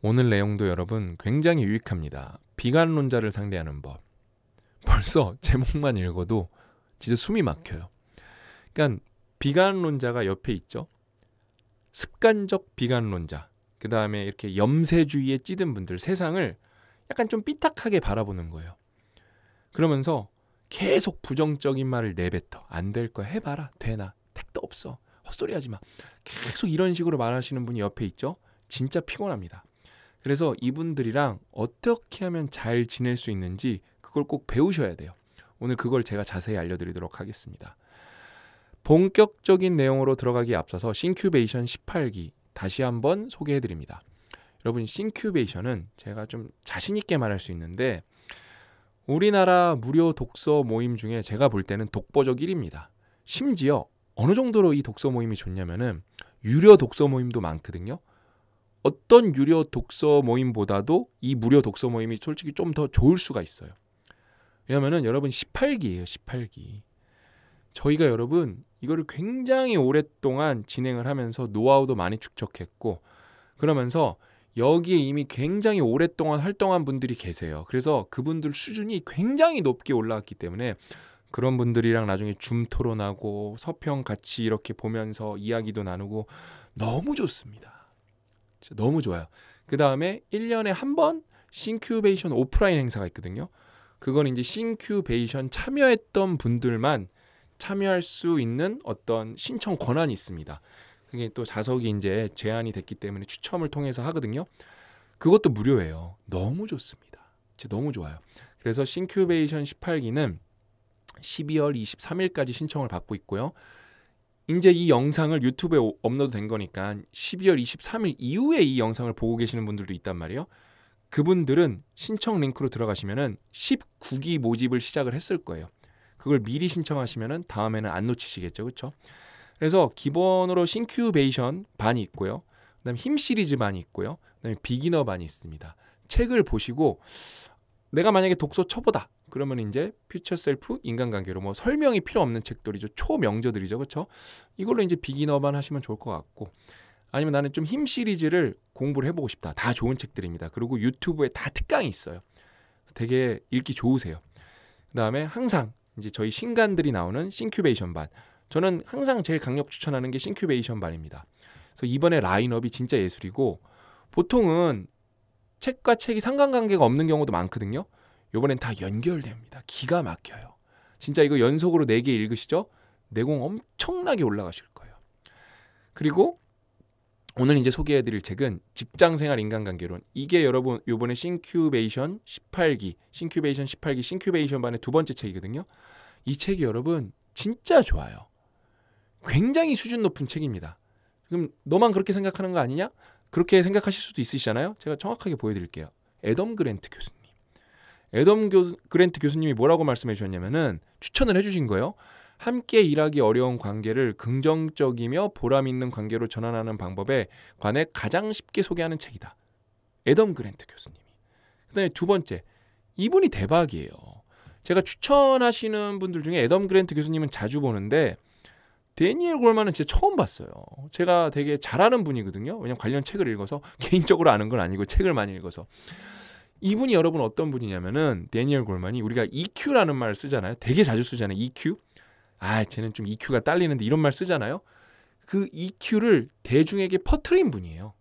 오늘 내용도 여러분 굉장히 유익합니다. 비관론자를 상대하는 법. 벌써 제목만 읽어도 진짜 숨이 막혀요. 그러니까 비관론자가 옆에 있죠. 습관적 비관론자. 그 다음에 이렇게 염세주의에 찌든 분들, 세상을 약간 좀 삐딱하게 바라보는 거예요. 그러면서 계속 부정적인 말을 내뱉어. 안 될 거야. 해봐라. 되나. 택도 없어. 헛소리 하지 마. 계속 이런 식으로 말하시는 분이 옆에 있죠. 진짜 피곤합니다. 그래서 이분들이랑 어떻게 하면 잘 지낼 수 있는지 그걸 꼭 배우셔야 돼요. 오늘 그걸 제가 자세히 알려드리도록 하겠습니다. 본격적인 내용으로 들어가기에 앞서서 싱큐베이션 18기 다시 한번 소개해드립니다. 여러분, 싱큐베이션은 제가 좀 자신 있게 말할 수 있는데 우리나라 무료 독서 모임 중에 제가 볼 때는 독보적 1위입니다. 심지어 어느 정도로 이 독서 모임이 좋냐면은 유료 독서 모임도 많거든요. 어떤 유료 독서 모임보다도 이 무료 독서 모임이 솔직히 좀 더 좋을 수가 있어요. 왜냐면은 여러분 18기예요. 18기. 저희가 여러분 이거를 굉장히 오랫동안 진행을 하면서 노하우도 많이 축적했고 그러면서 여기에 이미 굉장히 오랫동안 활동한 분들이 계세요. 그래서 그분들 수준이 굉장히 높게 올라왔기 때문에 그런 분들이랑 나중에 줌 토론하고 서평 같이 이렇게 보면서 이야기도 나누고 너무 좋습니다. 진짜 너무 좋아요. 그 다음에 1년에 한 번 싱큐베이션 오프라인 행사가 있거든요. 그건 이제 싱큐베이션 참여했던 분들만 참여할 수 있는 어떤 신청 권한이 있습니다. 그게 또 자석이 이제 제한이 됐기 때문에 추첨을 통해서 하거든요. 그것도 무료예요. 너무 좋습니다. 진짜 너무 좋아요. 그래서 싱큐베이션 18기는 12월 23일까지 신청을 받고 있고요. 이제 이 영상을 유튜브에 업로드 된 거니까 12월 23일 이후에 이 영상을 보고 계시는 분들도 있단 말이에요. 그분들은 신청 링크로 들어가시면은 19기 모집을 시작을 했을 거예요. 그걸 미리 신청하시면은 다음에는 안 놓치시겠죠. 그렇죠? 그래서 기본으로 싱큐베이션 반이 있고요. 그다음에 힘 시리즈 반이 있고요. 그다음에 비기너 반이 있습니다. 책을 보시고 내가 만약에 독서 초보다. 그러면 이제 퓨처 셀프 인간관계로 뭐 설명이 필요 없는 책들이죠. 초명저들이죠. 그렇죠? 이걸로 이제 비기너만 하시면 좋을 것 같고 아니면 나는 좀 힘 시리즈를 공부를 해보고 싶다. 다 좋은 책들입니다. 그리고 유튜브에 다 특강이 있어요. 되게 읽기 좋으세요. 그다음에 항상 이제 저희 신간들이 나오는 싱큐베이션 반. 저는 항상 제일 강력 추천하는 게 싱큐베이션 반입니다. 그래서 이번에 라인업이 진짜 예술이고 보통은 책과 책이 상관관계가 없는 경우도 많거든요. 이번엔 다 연결됩니다. 기가 막혀요. 진짜 이거 연속으로 4개 읽으시죠? 내공 엄청나게 올라가실 거예요. 그리고 오늘 이제 소개해드릴 책은 직장생활 인간관계론. 이게 여러분 이번에 싱큐베이션 18기, 싱큐베이션 18기, 싱큐베이션 반의 두 번째 책이거든요. 이 책이 여러분 진짜 좋아요. 굉장히 수준 높은 책입니다. 그럼 너만 그렇게 생각하는 거 아니냐? 그렇게 생각하실 수도 있으시잖아요. 제가 정확하게 보여드릴게요. 애덤 그랜트 교수님. 그랜트 교수님이 뭐라고 말씀해 주셨냐면은 추천을 해주신 거예요. 함께 일하기 어려운 관계를 긍정적이며 보람 있는 관계로 전환하는 방법에 관해 가장 쉽게 소개하는 책이다. 애덤 그랜트 교수님이. 그다음에 두 번째, 이분이 대박이에요. 제가 추천하시는 분들 중에 애덤 그랜트 교수님은 자주 보는데 데니엘 골만은 진짜 처음 봤어요. 제가 되게 잘하는 분이거든요. 왜냐면 관련 책을 읽어서 개인적으로 아는 건 아니고 책을 많이 읽어서. 이분이 여러분 어떤 분이냐면은 데니엘 골만이 우리가 EQ라는 말을 쓰잖아요. 되게 자주 쓰잖아요. EQ. 쟤는 좀 EQ가 딸리는데 이런 말 쓰잖아요. 그 EQ를 대중에게 퍼뜨린 분이에요.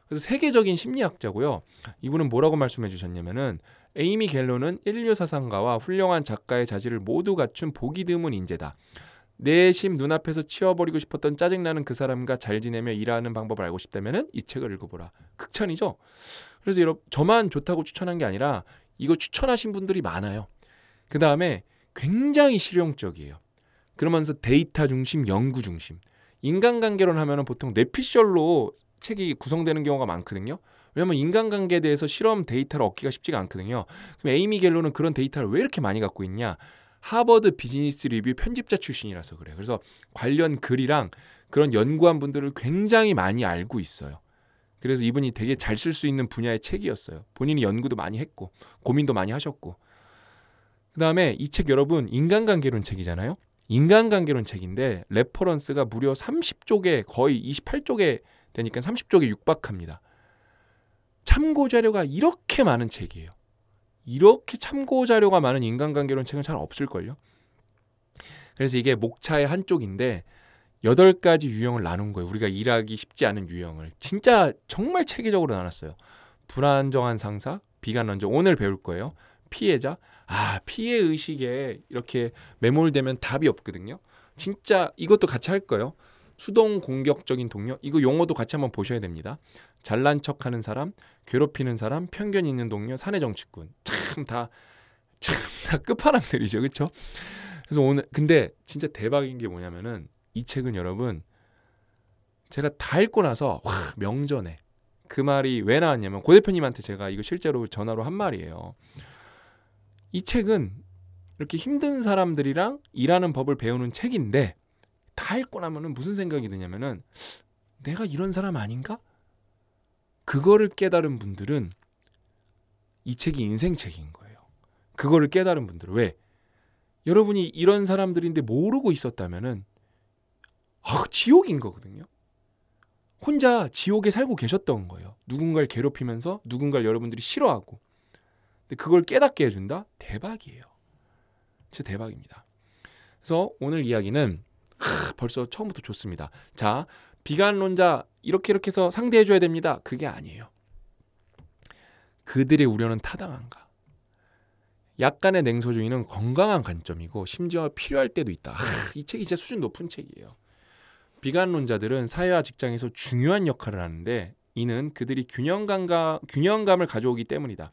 그래서 세계적인 심리학자고요. 이분은 뭐라고 말씀해 주셨냐면은 에이미 갤로는 인류 사상가와 훌륭한 작가의 자질을 모두 갖춘 보기 드문 인재다. 내심 눈앞에서 치워버리고 싶었던 짜증나는 그 사람과 잘 지내며 일하는 방법을 알고 싶다면 이 책을 읽어보라. 극찬이죠. 그래서 여러분 저만 좋다고 추천한 게 아니라 이거 추천하신 분들이 많아요. 그 다음에 굉장히 실용적이에요. 그러면서 데이터 중심, 연구 중심. 인간관계론 하면은 보통 뇌피셜로 책이 구성되는 경우가 많거든요. 왜냐면 인간관계에 대해서 실험 데이터를 얻기가 쉽지가 않거든요. 그럼 에이미 갤로는 그런 데이터를 왜 이렇게 많이 갖고 있냐? 하버드 비즈니스 리뷰 편집자 출신이라서 그래요. 그래서 관련 글이랑 그런 연구한 분들을 굉장히 많이 알고 있어요. 그래서 이분이 되게 잘 쓸 수 있는 분야의 책이었어요. 본인이 연구도 많이 했고 고민도 많이 하셨고. 그 다음에 이 책 여러분 인간관계론 책이잖아요. 인간관계론 책인데 레퍼런스가 무려 30쪽에 거의 28쪽에 되니까 30쪽에 육박합니다. 참고 자료가 이렇게 많은 책이에요. 이렇게 참고 자료가 많은 인간관계론 책은 잘 없을걸요. 그래서 이게 목차의 한쪽인데 8가지 유형을 나눈 거예요. 우리가 일하기 쉽지 않은 유형을. 진짜 정말 체계적으로 나눴어요. 불안정한 상사, 비관론자, 오늘 배울 거예요. 피해자. 피해의식에 이렇게 매몰되면 답이 없거든요. 진짜 이것도 같이 할 거예요. 수동 공격적인 동료. 이거 용어도 같이 한번 보셔야 됩니다. 잘난 척하는 사람, 괴롭히는 사람, 편견 있는 동료, 사내 정치꾼. 참 다 끝판왕들이죠. 그렇죠? 그래서 오늘 근데 진짜 대박인 게 뭐냐면은 이 책은 여러분 제가 다 읽고 나서 명전에 그 말이 왜 나왔냐면 고 대표님한테 제가 이거 실제로 전화로 한 말이에요. 이 책은 이렇게 힘든 사람들이랑 일하는 법을 배우는 책인데 다 읽고 나면은 무슨 생각이 드냐면은 내가 이런 사람 아닌가? 그거를 깨달은 분들은 이 책이 인생책인 거예요. 그거를 깨달은 분들은 왜? 여러분이 이런 사람들인데 모르고 있었다면은 지옥인 거거든요. 혼자 지옥에 살고 계셨던 거예요. 누군가를 괴롭히면서 누군가를 여러분들이 싫어하고. 근데 그걸 깨닫게 해준다? 대박이에요. 진짜 대박입니다. 그래서 오늘 이야기는 벌써 처음부터 좋습니다. 자, 비관론자 이렇게 해서 상대해줘야 됩니다. 그게 아니에요. 그들의 우려는 타당한가? 약간의 냉소주의는 건강한 관점이고 심지어 필요할 때도 있다. 이 책이 진짜 수준 높은 책이에요. 비관론자들은 사회와 직장에서 중요한 역할을 하는데 이는 그들이 균형감을 가져오기 때문이다.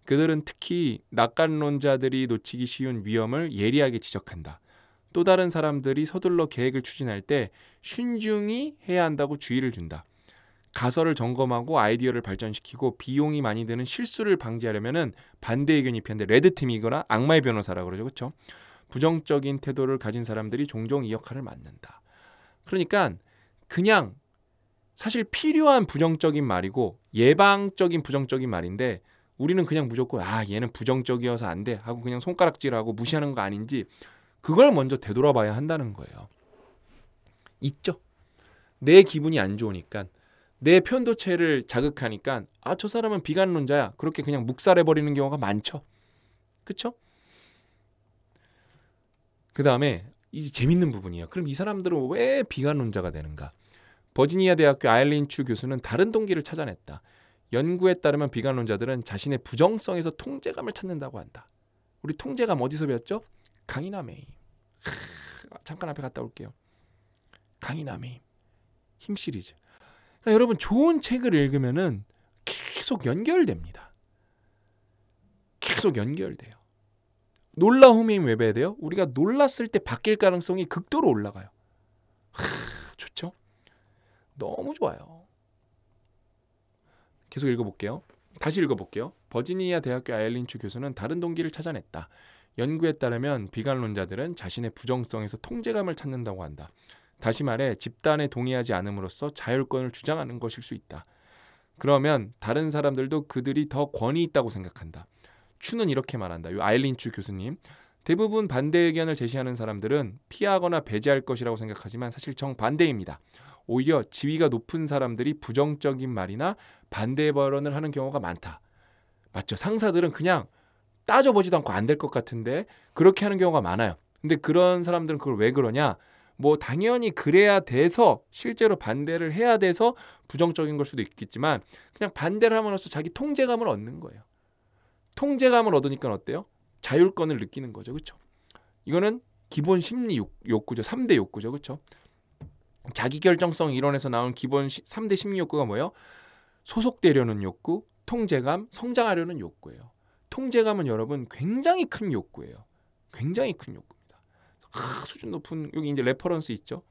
그들은 특히 낙관론자들이 놓치기 쉬운 위험을 예리하게 지적한다. 또 다른 사람들이 서둘러 계획을 추진할 때 신중히 해야 한다고 주의를 준다. 가설을 점검하고 아이디어를 발전시키고 비용이 많이 드는 실수를 방지하려면 반대 의견이 필요한데 레드팀이거나 악마의 변호사라고 그러죠. 그렇죠? 부정적인 태도를 가진 사람들이 종종 이 역할을 맡는다. 그러니까 그냥 사실 필요한 부정적인 말이고 예방적인 부정적인 말인데 우리는 그냥 무조건 얘는 부정적이어서 안 돼 하고 그냥 손가락질하고 무시하는 거 아닌지 그걸 먼저 되돌아봐야 한다는 거예요. 있죠. 내 기분이 안 좋으니까 내 편도체를 자극하니까 저 사람은 비관론자야. 그렇게 그냥 묵살해버리는 경우가 많죠. 그렇죠? 그 다음에 이제 재밌는 부분이에요. 그럼 이 사람들은 왜 비관론자가 되는가? 버지니아 대학교 아일린 추 교수는 다른 동기를 찾아냈다. 연구에 따르면 비관론자들은 자신의 부정성에서 통제감을 찾는다고 한다. 우리 통제감 어디서 배웠죠? 강인함의 힘. 잠깐 앞에 갔다 올게요. 강인함의 힘 시리즈. 그러니까 여러분 좋은 책을 읽으면은 계속 연결됩니다. 계속 연결돼요. 놀라움이 왜 배야 돼요? 우리가 놀랐을 때 바뀔 가능성이 극도로 올라가요. 좋죠? 너무 좋아요. 계속 읽어볼게요. 다시 읽어볼게요. 버지니아 대학교 아일린 추 교수는 다른 동기를 찾아냈다. 연구에 따르면 비관론자들은 자신의 부정성에서 통제감을 찾는다고 한다. 다시 말해 집단에 동의하지 않음으로써 자율권을 주장하는 것일 수 있다. 그러면 다른 사람들도 그들이 더 권위 있다고 생각한다. 추는 이렇게 말한다. 이 아일린 추 교수님. 대부분 반대 의견을 제시하는 사람들은 피하거나 배제할 것이라고 생각하지만 사실 정반대입니다. 오히려 지위가 높은 사람들이 부정적인 말이나 반대 발언을 하는 경우가 많다. 맞죠? 상사들은 그냥 따져보지도 않고 안 될 것 같은데 그렇게 하는 경우가 많아요. 근데 그런 사람들은 그걸 왜 그러냐? 뭐 당연히 그래야 돼서 실제로 반대를 해야 돼서 부정적인 걸 수도 있겠지만 그냥 반대를 함으로써 자기 통제감을 얻는 거예요. 통제감을 얻으니까 어때요? 자율권을 느끼는 거죠. 그렇죠? 이거는 기본 심리 욕구죠. 3대 욕구죠. 그렇죠? 자기결정성 이론에서 나온 기본 3대 심리 욕구가 뭐예요? 소속되려는 욕구, 통제감, 성장하려는 욕구예요. 통제감은 여러분 굉장히 큰 욕구예요. 굉장히 큰 욕구입니다. 수준 높은 여기 이제 레퍼런스 있죠.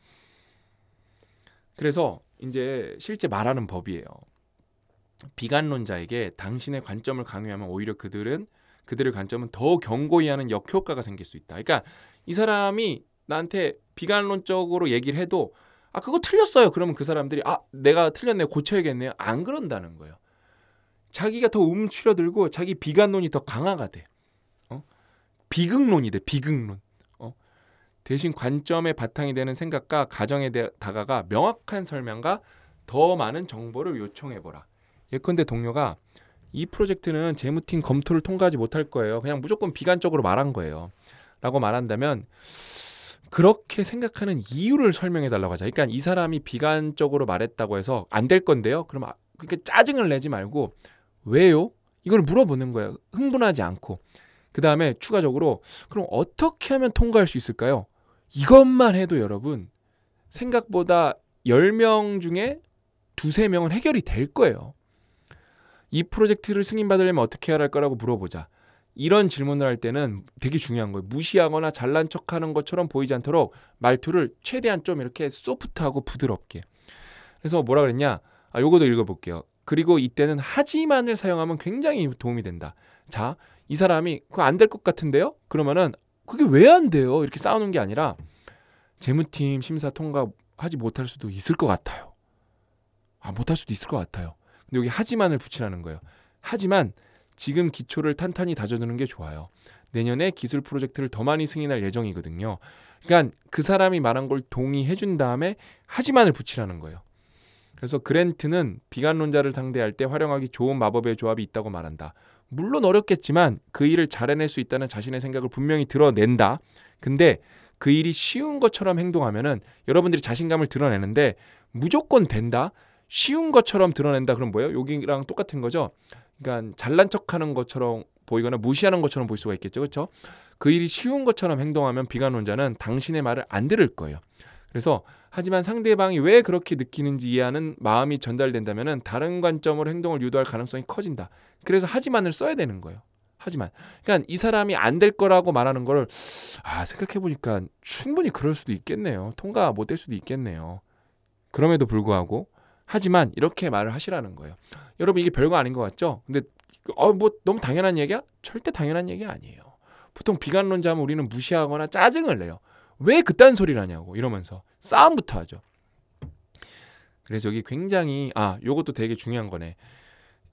그래서 이제 실제 말하는 법이에요. 비관론자에게 당신의 관점을 강요하면 오히려 그들의 관점은 더 견고히 하는 역효과가 생길 수 있다. 그러니까 이 사람이 나한테 비관론적으로 얘기를 해도 그거 틀렸어요. 그러면 그 사람들이 내가 틀렸네 고쳐야겠네요. 안 그런다는 거예요. 자기가 더 움츠러들고 자기 비관론이 더 강화가 돼. 비극론이 돼. 비극론. 대신 관점의 바탕이 되는 생각과 가정에 다가가 명확한 설명과 더 많은 정보를 요청해보라. 예컨대 동료가 이 프로젝트는 재무팀 검토를 통과하지 못할 거예요. 그냥 무조건 비관적으로 말한 거예요. 라고 말한다면 그렇게 생각하는 이유를 설명해 달라고 하자. 그러니까 이 사람이 비관적으로 말했다고 해서 안 될 건데요. 그럼 그렇게 짜증을 내지 말고 왜요? 이걸 물어보는 거예요. 흥분하지 않고. 그 다음에 추가적으로 그럼 어떻게 하면 통과할 수 있을까요? 이것만 해도 여러분 생각보다 10명 중에 2~3명은 해결이 될 거예요. 이 프로젝트를 승인받으려면 어떻게 해야 할 거라고 물어보자. 이런 질문을 할 때는 되게 중요한 거예요. 무시하거나 잘난 척하는 것처럼 보이지 않도록 말투를 최대한 좀 이렇게 소프트하고 부드럽게. 그래서 뭐라 그랬냐? 요거도 읽어볼게요. 그리고 이때는 하지만을 사용하면 굉장히 도움이 된다. 자, 이 사람이 그거 안 될 것 같은데요? 그러면은 그게 왜 안 돼요? 이렇게 싸우는 게 아니라 재무팀 심사 통과하지 못할 수도 있을 것 같아요. 못할 수도 있을 것 같아요. 근데 여기 하지만을 붙이라는 거예요. 하지만 지금 기초를 탄탄히 다져두는 게 좋아요. 내년에 기술 프로젝트를 더 많이 승인할 예정이거든요. 그러니까 그 사람이 말한 걸 동의해 준 다음에 하지만을 붙이라는 거예요. 그래서 그랜트는 비관론자를 상대할 때 활용하기 좋은 마법의 조합이 있다고 말한다. 물론 어렵겠지만 그 일을 잘해낼 수 있다는 자신의 생각을 분명히 드러낸다. 근데 그 일이 쉬운 것처럼 행동하면은 여러분들이 자신감을 드러내는데 무조건 된다. 쉬운 것처럼 드러낸다. 그럼 뭐예요? 여기랑 똑같은 거죠. 그러니까 잘난 척하는 것처럼 보이거나 무시하는 것처럼 보일 수가 있겠죠. 그렇죠? 그 일이 쉬운 것처럼 행동하면 비관론자는 당신의 말을 안 들을 거예요. 그래서 하지만 상대방이 왜 그렇게 느끼는지 이해하는 마음이 전달된다면 다른 관점으로 행동을 유도할 가능성이 커진다. 그래서 하지만을 써야 되는 거예요. 하지만. 그러니까 이 사람이 안 될 거라고 말하는 거를 생각해보니까 충분히 그럴 수도 있겠네요. 통과 못 될 수도 있겠네요. 그럼에도 불구하고 하지만 이렇게 말을 하시라는 거예요. 여러분 이게 별거 아닌 것 같죠? 근데 뭐 너무 당연한 얘기야? 절대 당연한 얘기 아니에요. 보통 비관론자 하면 우리는 무시하거나 짜증을 내요. 왜 그딴 소리를 하냐고 이러면서 싸움부터 하죠. 그래서 여기 굉장히 요것도 되게 중요한 거네.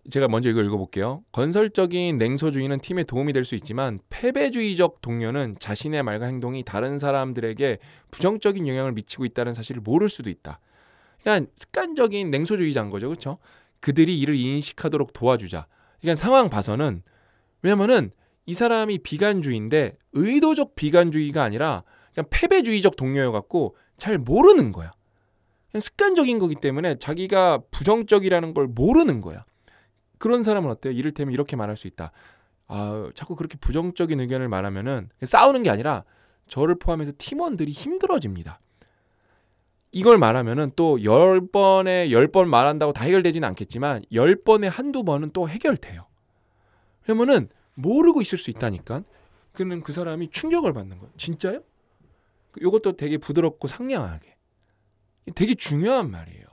제가 먼저 이거 읽어볼게요. 건설적인 냉소주의는 팀에 도움이 될 수 있지만 패배주의적 동료는 자신의 말과 행동이 다른 사람들에게 부정적인 영향을 미치고 있다는 사실을 모를 수도 있다. 그러니까 습관적인 냉소주의자인 거죠. 그렇죠? 그들이 이를 인식하도록 도와주자. 그러니까 상황 봐서는 왜냐면은 이 사람이 비관주의인데 의도적 비관주의가 아니라 그냥 패배주의적 동료여갖고 잘 모르는 거야. 그냥 습관적인 거기 때문에 자기가 부정적이라는 걸 모르는 거야. 그런 사람은 어때요? 이를테면 이렇게 말할 수 있다. 자꾸 그렇게 부정적인 의견을 말하면은 싸우는 게 아니라 저를 포함해서 팀원들이 힘들어집니다. 이걸 말하면은 또 10번에 10번 말한다고 다 해결되지는 않겠지만 10번에 한두 번은 또 해결돼요. 왜냐면은 모르고 있을 수 있다니까. 그는 그 사람이 충격을 받는 거예요. 진짜요? 이것도 되게 부드럽고 상냥하게. 되게 중요한 말이에요.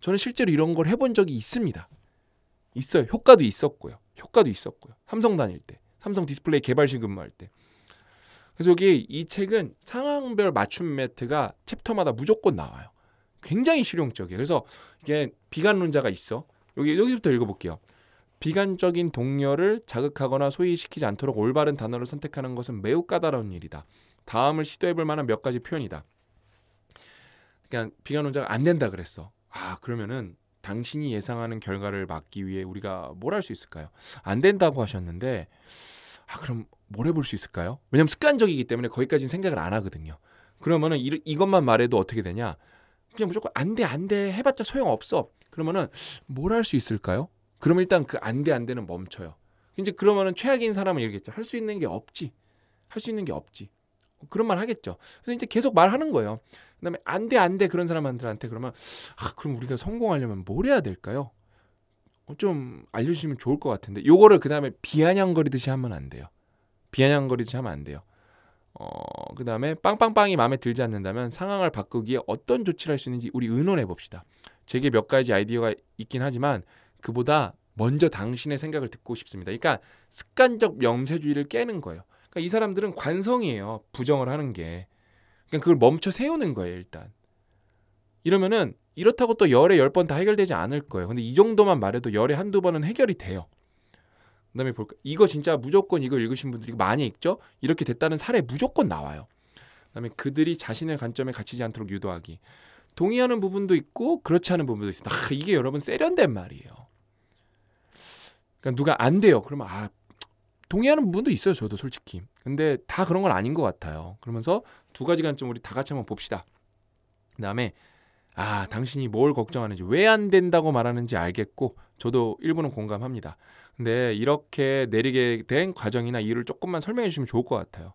저는 실제로 이런 걸 해본 적이 있습니다. 있어요. 효과도 있었고요. 삼성 다닐 때. 삼성 디스플레이 개발실 근무할 때. 그래서 여기 이 책은 상황별 맞춤 매트가 챕터마다 무조건 나와요. 굉장히 실용적이에요. 그래서 이게 비관론자가 있어. 여기부터 읽어볼게요. 비관적인 동료를 자극하거나 소외시키지 않도록 올바른 단어를 선택하는 것은 매우 까다로운 일이다. 다음을 시도해볼 만한 몇 가지 표현이다. 그러니까 비관론자가 안 된다 그랬어. 그러면은 당신이 예상하는 결과를 막기 위해 우리가 뭘 할 수 있을까요? 안 된다고 하셨는데 그럼 뭘 해볼 수 있을까요? 왜냐면 습관적이기 때문에 거기까지는 생각을 안 하거든요. 그러면은 이것만 말해도 어떻게 되냐? 그냥 무조건 안 돼 해봤자 소용없어. 그러면은 뭘 할 수 있을까요? 그럼 일단 그 안 돼는 멈춰요. 이제 그러면은 최악인 사람은 이러겠죠. 할 수 있는 게 없지. 그런 말 하겠죠. 그래서 이제 계속 말하는 거예요. 그다음에 안 돼 그런 사람들한테 그러면 그럼 우리가 성공하려면 뭘 해야 될까요? 좀 알려주시면 좋을 것 같은데 요거를 그다음에 비아냥거리듯이 하면 안 돼요. 그다음에 빵빵빵이 마음에 들지 않는다면 상황을 바꾸기에 어떤 조치를 할 수 있는지 우리 의논해 봅시다. 제게 몇 가지 아이디어가 있긴 하지만 그보다 먼저 당신의 생각을 듣고 싶습니다. 그러니까 습관적 명세주의를 깨는 거예요. 그러니까 이 사람들은 관성이에요. 부정을 하는 게. 그러니까 그걸 멈춰 세우는 거예요. 일단. 이러면은 이렇다고 또 열에 10번 다 해결되지 않을 거예요. 근데 이 정도만 말해도 열에 한두 번은 해결이 돼요. 그다음에 볼까? 이거 진짜 무조건 이거 읽으신 분들이 많이 읽죠? 이렇게 됐다는 사례 무조건 나와요. 그다음에 그들이 자신의 관점에 갇히지 않도록 유도하기. 동의하는 부분도 있고 그렇지 않은 부분도 있습니다. 이게 여러분 세련된 말이에요. 그러니까 누가 안 돼요. 그러면 동의하는 부분도 있어요. 저도 솔직히. 근데 다 그런 건 아닌 것 같아요. 그러면서 두 가지 관점 우리 다 같이 한번 봅시다. 그다음에 당신이 뭘 걱정하는지, 왜 안 된다고 말하는지 알겠고 저도 일부는 공감합니다. 근데 이렇게 내리게 된 과정이나 이유를 조금만 설명해 주시면 좋을 것 같아요.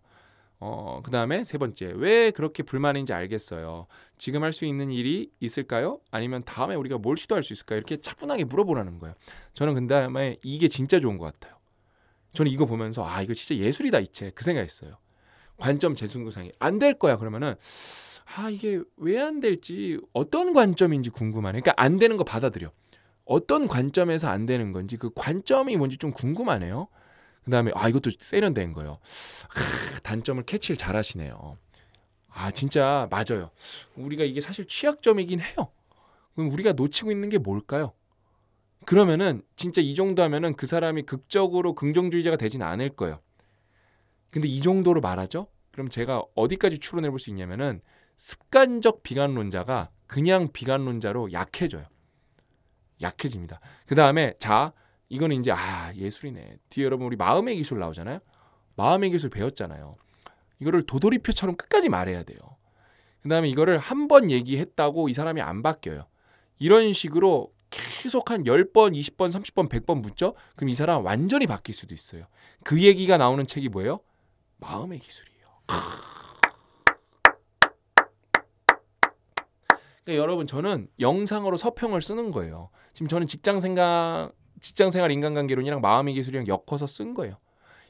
그다음에 세 번째, 왜 그렇게 불만인지 알겠어요. 지금 할 수 있는 일이 있을까요? 아니면 다음에 우리가 뭘 시도할 수 있을까요? 이렇게 차분하게 물어보라는 거예요. 저는 그다음에 이게 진짜 좋은 것 같아요. 저는 이거 보면서 이거 진짜 예술이다 이 책, 그 생각했어요. 관점 재승구상이 안 될 거야 그러면은 이게 왜 안 될지, 어떤 관점인지 궁금하네. 그러니까 안 되는 거 받아들여. 어떤 관점에서 안 되는 건지, 그 관점이 뭔지 좀 궁금하네요. 그 다음에 이것도 세련된 거예요. 단점을 캐치를 잘 하시네요. 진짜 맞아요. 우리가 이게 사실 취약점이긴 해요. 그럼 우리가 놓치고 있는 게 뭘까요? 그러면은 진짜 이 정도 하면은 그 사람이 극적으로 긍정주의자가 되진 않을 거예요. 근데 이 정도로 말하죠? 그럼 제가 어디까지 추론해 볼 수 있냐면은 습관적 비관론자가 그냥 비관론자로 약해져요. 약해집니다. 그 다음에 이거는 이제 예술이네. 뒤에 여러분 우리 마음의 기술 나오잖아요. 마음의 기술 배웠잖아요. 이거를 도돌이표처럼 끝까지 말해야 돼요. 그 다음에 이거를 한 번 얘기했다고 이 사람이 안 바뀌어요. 이런 식으로 계속 한 10번, 20번, 30번, 100번 묻죠? 그럼 이 사람 완전히 바뀔 수도 있어요. 그 얘기가 나오는 책이 뭐예요? 마음의 기술이에요. 그러니까 여러분, 저는 영상으로 서평을 쓰는 거예요. 지금 저는 직장생활 인간관계론이랑 마음의 기술이랑 엮어서 쓴 거예요.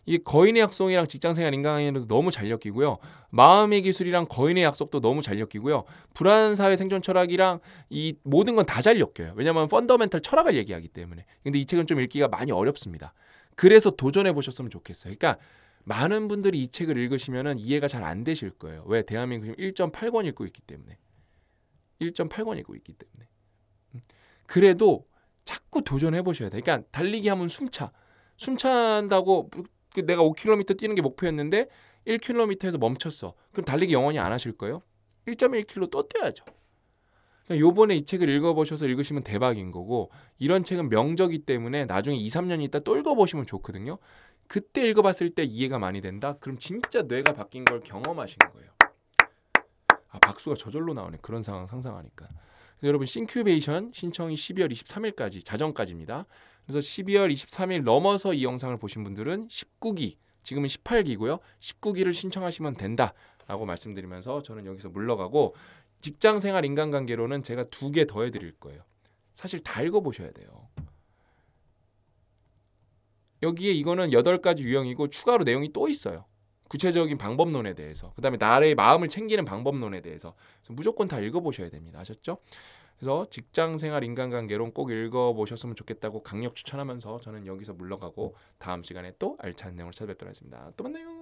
이게 거인의 약속이랑 직장생활 인간관계론도 너무 잘 엮이고요. 마음의 기술이랑 거인의 약속도 너무 잘 엮이고요. 불안한 사회 생존 철학이랑 이 모든 건 다 잘 엮여요. 왜냐하면 펀더멘털 철학을 얘기하기 때문에. 근데 이 책은 좀 읽기가 많이 어렵습니다. 그래서 도전해 보셨으면 좋겠어요. 그러니까 많은 분들이 이 책을 읽으시면 이해가 잘 안 되실 거예요. 왜? 대한민국 지금 1.8권 읽고 있기 때문에. 1.8권 읽고 있기 때문에. 그래도 자꾸 도전해 보셔야 돼요. 그러니까 달리기 하면 숨찬다고 내가 5km 뛰는 게 목표였는데 1km에서 멈췄어. 그럼 달리기 영원히 안 하실 거예요? 1.1km 또 뛰어야죠. 그러니까 요번에 이 책을 읽어보셔서 읽으시면 대박인 거고, 이런 책은 명저기 때문에 나중에 2, 3년 있다 또 읽어보시면 좋거든요. 그때 읽어봤을 때 이해가 많이 된다? 그럼 진짜 뇌가 바뀐 걸 경험하시는 거예요. 박수가 저절로 나오네. 그런 상황 상상하니까. 그래서 여러분, 싱큐베이션 신청이 12월 23일까지 자정까지입니다. 그래서 12월 23일 넘어서 이 영상을 보신 분들은 19기, 지금은 18기고요. 19기를 신청하시면 된다라고 말씀드리면서 저는 여기서 물러가고, 직장생활 인간관계로는 제가 2개 더 해드릴 거예요. 사실 다 읽어보셔야 돼요. 여기에 이거는 8가지 유형이고 추가로 내용이 또 있어요. 구체적인 방법론에 대해서, 그 다음에 나의 마음을 챙기는 방법론에 대해서. 그래서 무조건 다 읽어보셔야 됩니다. 아셨죠? 그래서 직장생활 인간관계론 꼭 읽어보셨으면 좋겠다고 강력 추천하면서 저는 여기서 물러가고 다음 시간에 또 알찬 내용을 찾아뵙도록 하겠습니다. 또 만나요.